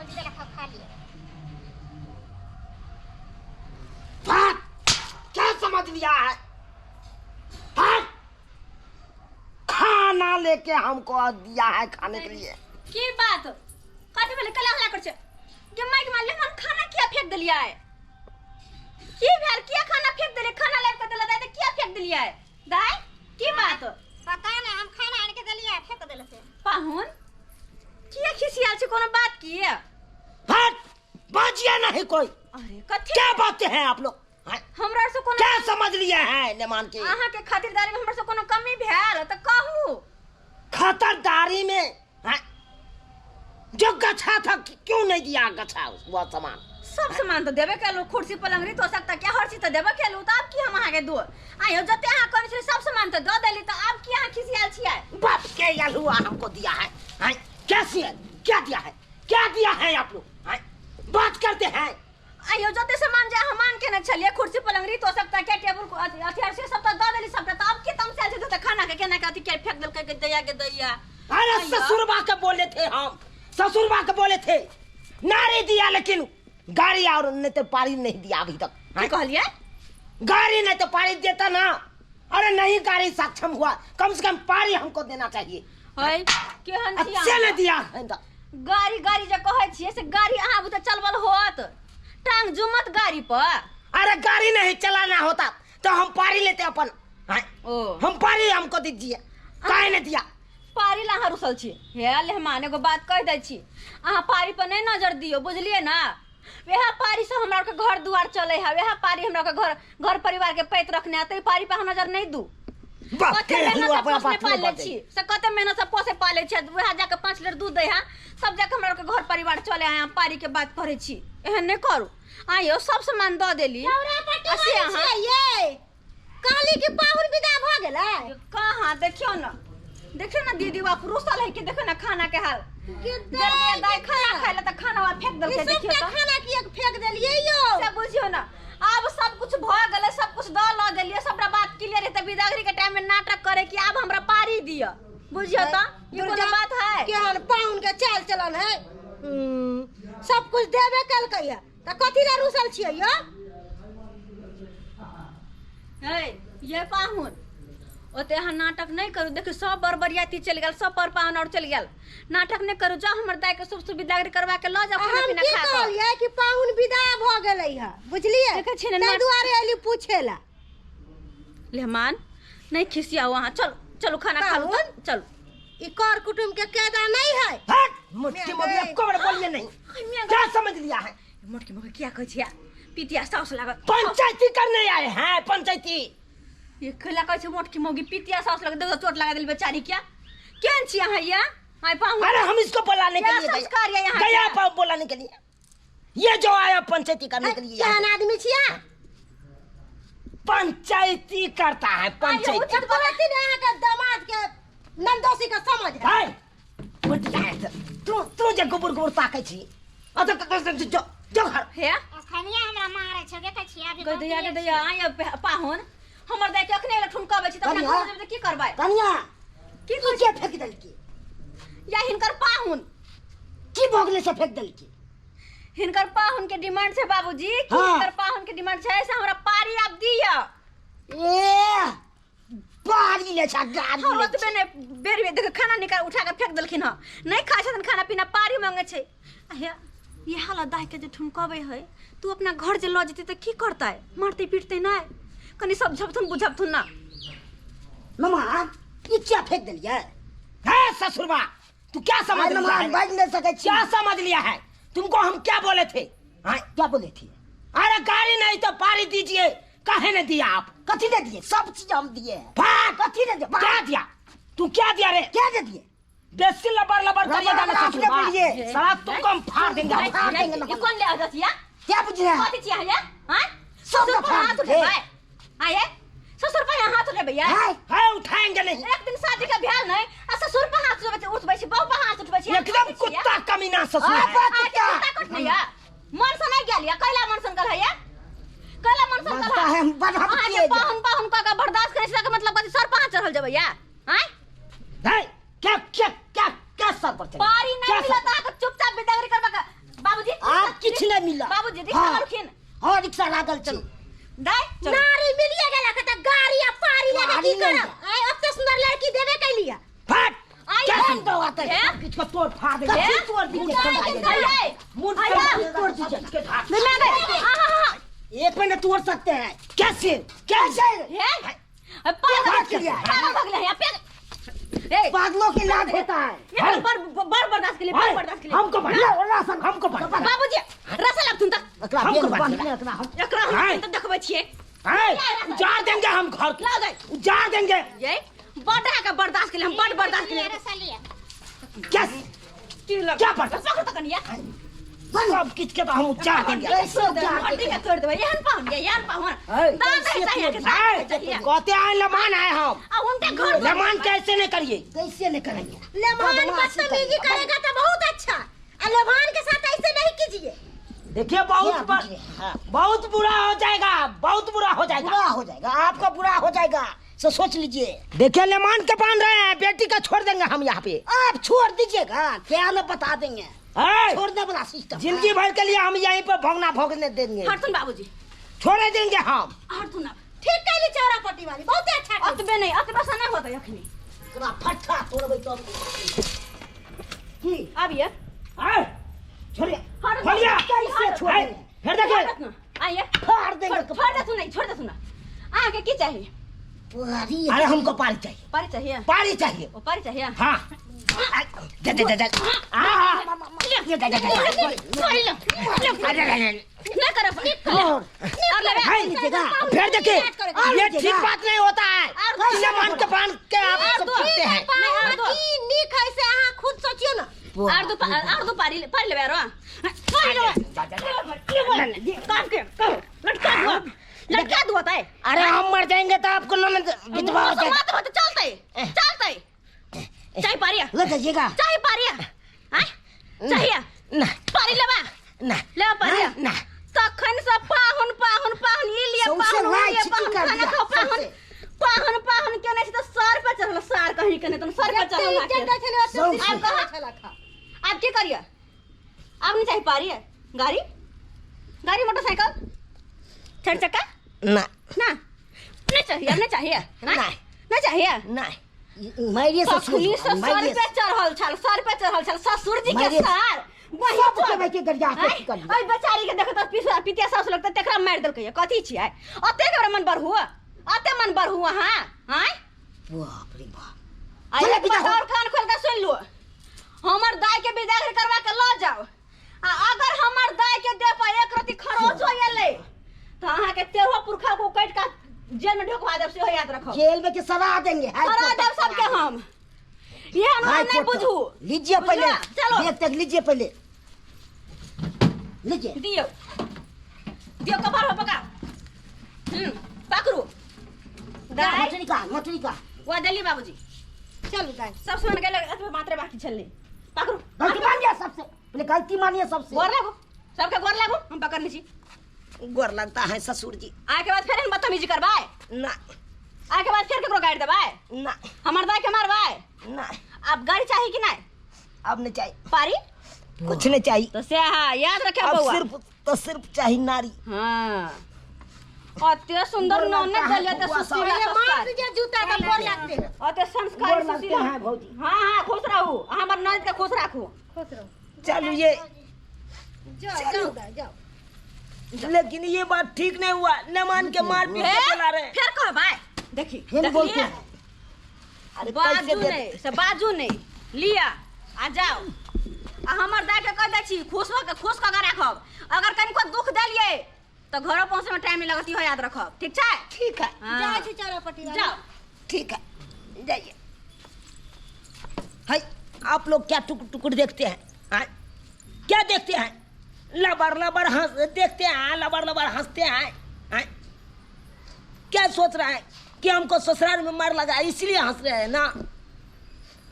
खा लिए। क्या समझ लिया है? खाना लेके हमको दिया है खाने के लिए। की बात कथि भेले कला हला कर छे के माइक मारले मन खाना किया फेंक दिलिया है की भेल किया खाना फेंक दिले खाना लेके के देला त किया फेंक दिलिया है दाई की बात पता नहीं हम खाना आने के दिलिए फेंक देले से। पाहुन किया खिसियाल छे कोनो बात की है? हट बाजिया नहीं कोई। अरे कथि क्या बातें हैं आप लोग? हमरा से कोनो क्या समझ लिया है नेमान के? आहा के खातिरदारी में हमरा से कोनो कमी भेल त कहू। खातिरदारी में है? जो गछा था क्यों नहीं दिया गछा वो सामान? सब सामान तो देबे केलु कुर्सी पलंगरी तो सकता क्या हर चीज तो देबे केलु त अब की हम आहा के दो आयो जते आहा कहै छे सब सामान तो दो देली त अब की आहा खिसियाल छियै? बाप के यलुआ हमको दिया है। हैं कैसे है? क्या दिया है? क्या दिया है आप लोग? हैं बात करते हैं। आयो जते सामान जे हम मान के न चलिए कुर्सी पलंगरी तो सकता क्या टेबल को हथियार से सब तो दो देली सब त अब की तम से त खाना के केना के के फेंक देल के दैया। अरे ससुरबा के बोले थे हम, ससुरबा के बोले थे नारी दिया लेकिन गाड़ी और नहीं तो पारी नहीं दिया अभी तक। की कहलिए? गाड़ी नहीं तो पारी देता ना। अरे नहीं गाड़ी सक्षम हुआ कम से कम पारी हमको देना चाहिए। हई केहन छी अच्छे ने दिया है तो। गाड़ी गाड़ी जे कहै छियै से गाड़ी अहाँ बुते चलबल होत टांग जुमत गाड़ी पर। अरे गाड़ी नहीं चलाना होता तो हम पारी लेते अपन। ओ हम पारी हमको दीजिए। काहे ने दिया? पारी ला अहाँ रुसल छी हे ले हम एगो बात कह दै छी अहाँ पारी पर नहीं नजर दियो बुझलिए ना। वह पारी से हमरा के घर दुआर चले है वह पारी हमरा के घर परिवार के पैत रखने आते पारी पे हम नजर नहीं दू। कते मेहनत से पोसे पाले छी वह जाके 5 लीटर दूध दे है सब जाके हमरा के घर परिवार चले है हम पारी के बात करे छी एहन नहीं करू। आइयो सब सामान द देली असे अहाँ ये काली के पाहुन विदा भ गेलै कहां देखियो ना दीदी वा रुसल है कि देखो ना खाना के हाल दाई खाना खाइला त खाना वा फेंक देल के देखियो त खाना किया फेंक देलिए यो से बुझियो ना अब सब कुछ भ गेलै सब कुछ द ल देलिए सबरा बात क्लियर है त बिदागरी के टाइम में नाटक करे कि अब हमरा पारी दिया बुझियो त ये कोनो बात है? केहन पाहुन के चाल चलन है सब कुछ देबे कल कहिया त कथि ला रुसल छियै यो? हे ये पाहुन ओते अहाँ नाटक नहीं करू देखियो सब बरबरियाती चल गेल सब पर पाहुन और चल गेल नाटक नहीं करू जा हमर दाई के शुभ सुविदागरी करवा के ल जा खाना पीना खा के। कहलिए कि पाहुन विदा भ गेलै है बुझलिए देखे छी ना ताहि दुआरे एली पूछेला। लेहमान नहीं खिसिया वहां चलो चलो खाना खा लो चलो ई कर कुटुम के कैदा नहीं है। हट मुट्ठी मोगी आपको बड़े बोलिए नहीं। क्या समझ लिया है? मोटकी मोगी क्या कहै छिया पितिया साउस लागत पंचायती करने आए हैं पंचायती। ये खला कहै छै मोटकी मोगी पितिया साउस लागत देखो चोट लगा देली बेचारी क्या केन छी अहाँ या आइ पाहुन? अरे हम इसको बुलाने के लिए संस्कार है यहाँ गया पाहुन बुलाने के लिए ये जो आया पंचायती करने के लिए केहन आदमी छिया? पंचायती करता है पंचायती। उचित बोलती ने अहाँ के दामाद के नंदोसी का समझ है। हाय बुढ़िया है तू जे गुबुर गुबुर ताकै छी अत जो घर हे खनिया हमरा मारै छै देखै छियै अभी गदया गदया आइ पाहुन हमर दाई के अखने ले ठुनका बछि त अपना घर में की करबै? कनिया की के फेंक देल की या हिनकर पाहुन की भोगले से फेंक देल की? हिनकर पाहुन के डिमांड छै बाबूजी कि हाँ। हिनकर पाहुन के डिमांड छै से हमरा पारी आप दिया ए पारी ले छा गाड़ी हम ले ओतबे ने बेर बेर देख खाना निकाल उठा के फेंक देलखिन ह नहीं खाइ छथन खाना पीना पारी मांगे छै। अहे ये हाल दाई के जे ठुनकावे है तू अपना घर जे ल जेती त की करतै मारते पीटते नहीं कनी सब झपथुन बुझपथुन ना। मामा ये क्या फेंक दिलिए? है ससुरबा तू क्या समझ लिया है? बाज नहीं सके क्या समझ लिया है? तुमको हम क्या बोले थे? हाँ क्या बोले थे? अरे गाड़ी नहीं तो पारी दीजिए काहे ने दिया आप? कथी ने दिए? सब चीज हम दिए हैं। कथी ने दिया? क्या दिया? तू क्या दिया रे? क्या दे दिए? बेसी लबर लबर करिएगा ना ससुरबा साला तुमको हम फाड़ देंगे ये कौन ले आ जसिया क्या बुझ रहे कथी छिया है हां सब ससुर पर फाड़ हाथ दे। उठे भाई आए ससुर पर हाथ उठे भैया है उठाएंगे नहीं। एक दिन शादी का ब्याह नहीं आ ससुर पर हाथ उठबै छी बहू पर हाथ उठबै छी एकदम कुत्ता कमीना ससुर है। कुत्ता कट नहीं है मन से नहीं गेलिया कैला मन से गल है या कैला मन से गल है हम बदहम किए पाहुन पाहुन का बर्दाश्त करे से मतलब कथी सर पर चढ़ल जबै या हैं है क्या क्या क्या क्या सर पर चढ़े? पारी नहीं मिलता तो चुपचाप बिदागरी करबा कुछ नहीं मिला बाबूजी रिक्शा लखिन हाँ रिक्शा लागल चल दाई नारी मिलिए गेला के त गाड़ी आ पारी लगा की करब आय अब तो सुंदर लड़की देबे कैलिया फट आई क्या है। सुन दो आते है? किसको तोड़ फाड़ दे है? तोड़ दीजिए आइए। मुंह आइए। तोड़ दीजिए इसके हाथ ले मैं गए हां एक मिनट तोड़ सकते हैं कैसे कैसे है पागल बात किया है। पागल भाग ले यहां पे ए पागलों की लाज होता है ये बर बर्दाश्त के लिए बर बर्दाश्त के लिए हमको बढ़िया राशन हमको बढ़िया बाबूजी रसा लग तुम तक एकरा हमको बेल बांध बांध एकरा हम एकरा हम तो देखबै छियै उजाड़ देंगे हम घर के। ला दे उजाड़ देंगे ये बड़ा का बर्दाश्त के लिए हम बड़ बर्दाश्त के लिए क्या क्या बर्दाश्त? पकड़ तक निया सब किच के तो हम उजाड़ देंगे कैसे उजाड़ हड्डी का तोड़ देबै यहन पाहुन ये यहन पाहुन है, दान कैसे चाहिए तोड़ के है, कहते हैं लमान आए हम आ उनके घर लमान कैसे नहीं करिए कैसे नहीं करेंगे लेमान बदमाशी बदतमीजी करेंगे। करेगा तो बहुत अच्छा और लेमान के साथ ऐसे नहीं कीजिए देखिए क्या कीजिए? हाँ। बहुत बुरा हो जाएगा, बहुत बुरा हो जाएगा। बुरा हो जाएगा आपका बुरा हो जाएगा सो सोच लीजिए देखिए लेमान के बांध रहे हैं, बेटी का छोड़ देंगे हम यहाँ पे। आप छोड़ दीजिएगा क्या न बता देंगे है? छोड़ने वाला सिस्टम जिंदगी भर के लिए हम यहीं पर भोगना भोगने देंगे, हट सुन बाबूजी छोड़े देंगे हम। हट सुन ठीक कैली चौरा पट्टी वाली बहुत अच्छा कैली। अतबे नहीं अतबे से नहीं होता यखनी पूरा फट्टा तोड़बै तो की अब ये है? छोड़िए हट छोड़िए कैसे छोड़ है? देंगे? फिर देखिए आइए फाड़ देंगे छोड़ दे सुन छोड़ दे सुन आगे की चाहिए पूरी अरे हमको पारी चाहिए, पारी चाहिए पारी चाहिए। ओ पारी चाहिए हाँ दे दे दे दे हाँ ये दे दे दे छोड़ लो ना कर और और ले है लीजिएगा फिर देखिए और ये लीजिएगा। ठीक बात नहीं होता है। और लेमान के बांध के आप सब करते हैं। की नीक है से अहाँ खुद सोचियो ना आर दो पारी पारी लेबे रो पारी ले काम के लटका दो होता है अरे हम मर जाएंगे तो आपको ननद विधवा हो जाएगा। बात होते चलते चाय पारी ले जाइएगा चाय पारी चाहिए ना पारी लेबा ना ले पारी ना तखन से पाहुन ये लिए सौंसे पाहुन लाइ ये छिटी पाहुन कर खाना दिया, खाओ पाहुन सौंसे। पाहुन के नहीं तो सर पे चढ़ल सर कहीं के नहीं तो सर पे चढ़ल इज्जत दै छले ओते सौंसे। आप कहाँ छला खा आप की करिए आप नहीं चाहिए पारी है गाड़ी गाड़ी मोटरसाइकिल चार चक्का ना ना नहीं चाहिए अब नहीं चाहिए नहीं नहीं चाहिए नहीं मारिए तखनी से सर मारिए पे चढ़ल छल ससुर जी के मारिए। सर वही सब तो- के बैठे गरिया के आय, कर ओइ बेचारी के देखत पिसा पितिया सास लगता तेकरा मार देलकै कथी छियै अते के मन बर हुआ अते मन बर हुआ हां हां बाप रे बाप आई चले पिता और कान खोल के सुन लो हमर दाई के विदा करवा के ल जाओ आ अगर हमर दाई के दे पर एक रति खरोच हो गेलै तो अहाँ के तेरह पुरखा को काट का जेल में ढोकवा देब से याद रखो जेल में के सजा देंगे हाई करा कोर्ट देब तक सबके सजा हम ये हम हाई नहीं कोर्ट तक। बुझू लीजिए पहले बुझला? चलो। देख तक लीजिए पहले लीजिए दियो दियो कपार हो पका पकड़ू दाई मछली का वो दिल्ली बाबूजी चल दाई सब सुन गेल अतबे मात्रे बाकी छलनी पकड़ू गलती मानिए सबसे पहले गलती मानिए सबसे गोर लागो सबके गोर लागो हम पकड़नी छी गोर लगता है ससुर जी। आके बाद फिर हम बदतमीजी करबाय ना आके बाद फिर केकरो गाड़ी देबाय ना हमर दाई के मारबाय ना अब गाड़ी चाहिए कि नहीं अब नहीं चाहिए, पारी कुछ नहीं चाहिए। तो से हाँ याद रखे अब बउआ सिर्फ चाहिए नारी। हाँ अते सुंदर गोर नौने लगता है दलिया ते बउआ सब। सुशीला पहले मार संस्कार दीजिए जूता का गोर लगते हैं अते संस्कारी गोर लगते सुशीला हैं भौजी। हाँ हाँ खुश रहू हमर ननद के खुश राखू खुश रहो चलो ये जाओ जाओ दाई जाओ लेकिन ये बात ठीक नहीं हुआ, लेमान के मार पीट के चला रहे। फिर कहबाय देखी हम बोलते हैं अरे बाजू कैसे दे- नहीं से बाजू नहीं लिया आ जाओ आ हमर दाय के कह दै छी खुश क के राखब अगर कनिको दुख देलिए तो घरो पहुंचे में टाइम नहीं लगती हो याद रखब ठीक छै ठीक है हाँ। जाए छी चौरा पट्टी वाली जाओ ठीक है जाइए। हाय आप लोग क्या टुकुर टुकुर देखते हैं? हाँ? क्या देखते हैं? लबर लबर हंस देखते हैं, लबर लबर हंसते हैं। हाँ? क्या सोच रहा है कि हमको ससुराल में मार लगा इसलिए हंस रहे हैं ना?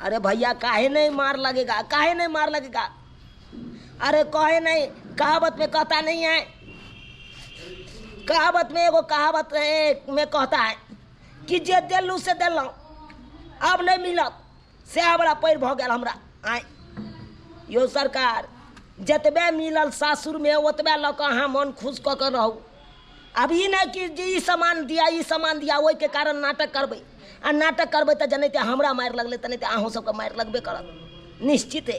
अरे भैया काहे नहीं मार लगेगा, काहे नहीं मार लगेगा? अरे कहे नहीं, कहावत में कहता नहीं है, कहावत में एगो कहावत में कहता है कि जे दिलू से दिलौं अब नहीं मिलत से बड़ा पैर भ गेल हमरा। आय यो सरकार जतबे मिलल सासुर में ओतबे लऽ कऽ अहाँ मन खुश कऽ के रहू। अब ई नहीं कि जे ई सामान दिया ओहि के कारण नाटक करबै, आ नाटक करबै तऽ जनाते हमरा मारि लगलै तऽ नहीं अहूँ सबके मारि लगबे करत निश्चित है।